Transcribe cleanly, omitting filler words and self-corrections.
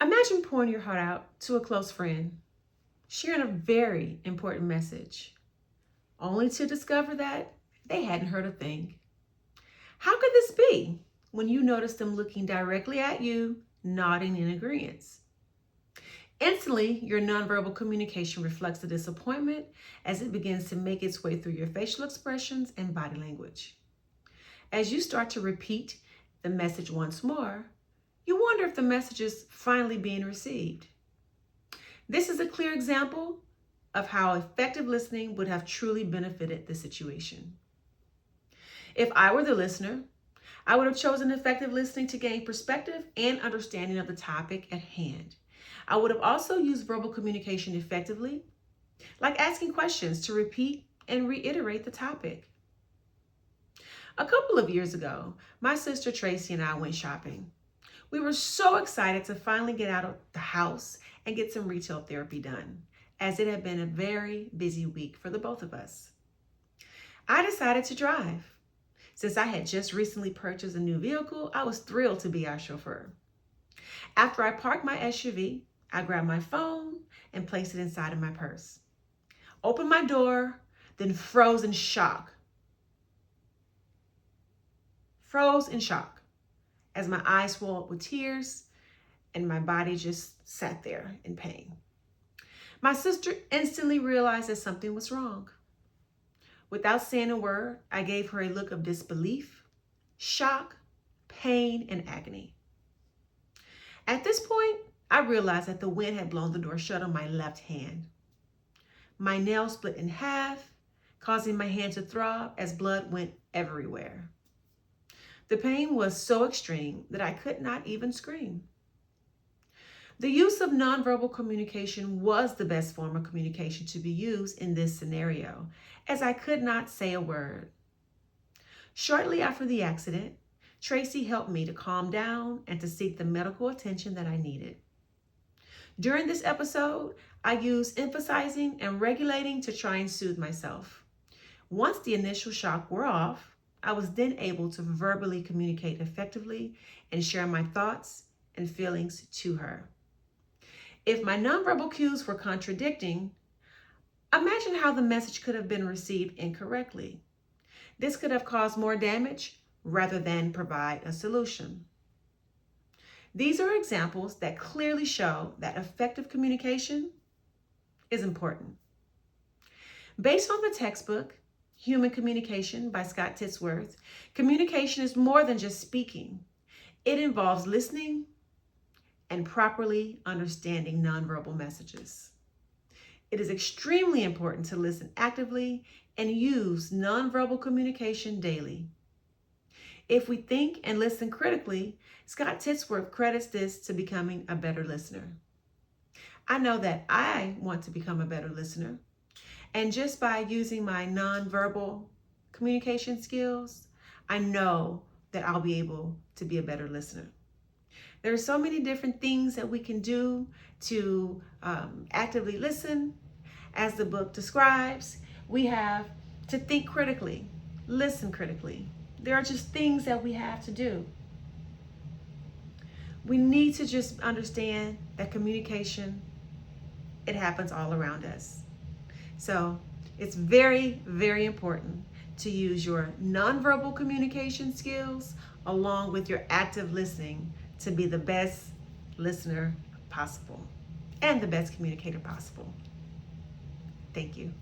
Imagine pouring your heart out to a close friend, sharing a very important message, only to discover that they hadn't heard a thing. How could this be when you notice them looking directly at you, nodding in agreement? Instantly, your nonverbal communication reflects the disappointment as it begins to make its way through your facial expressions and body language. As you start to repeat the message once more, you wonder if the message is finally being received. This is a clear example of how effective listening would have truly benefited the situation. If I were the listener, I would have chosen effective listening to gain perspective and understanding of the topic at hand. I would have also used verbal communication effectively, like asking questions to repeat and reiterate the topic. A couple of years ago, my sister Tracy and I went shopping. We were so excited to finally get out of the house and get some retail therapy done, as it had been a very busy week for the both of us. I decided to drive. Since I had just recently purchased a new vehicle, I was thrilled to be our chauffeur. After I parked my SUV, I grabbed my phone and placed it inside of my purse. Opened my door, then froze in shock. As my eyes swelled with tears and my body just sat there in pain. My sister instantly realized that something was wrong. Without saying a word, I gave her a look of disbelief, shock, pain, and agony. At this point, I realized that the wind had blown the door shut on my left hand. My nail split in half, causing my hand to throb as blood went everywhere. The pain was so extreme that I could not even scream. The use of nonverbal communication was the best form of communication to be used in this scenario, as I could not say a word. Shortly after the accident, Tracy helped me to calm down and to seek the medical attention that I needed. During this episode, I used emphasizing and regulating to try and soothe myself. Once the initial shock wore off, I was then able to verbally communicate effectively and share my thoughts and feelings to her. If my nonverbal cues were contradicting, imagine how the message could have been received incorrectly. This could have caused more damage rather than provide a solution. These are examples that clearly show that effective communication is important. Based on the textbook, Human Communication by Scott Titsworth, communication is more than just speaking. It involves listening and properly understanding nonverbal messages. It is extremely important to listen actively and use nonverbal communication daily. If we think and listen critically, Scott Titsworth credits this to becoming a better listener. I know that I want to become a better listener. And just by using my nonverbal communication skills, I know that I'll be able to be a better listener. There are so many different things that we can do to actively listen. As the book describes, we have to think critically, listen critically. There are just things that we have to do. We need to just understand that communication, it happens all around us. So it's very, very important to use your nonverbal communication skills along with your active listening to be the best listener possible and the best communicator possible. Thank you.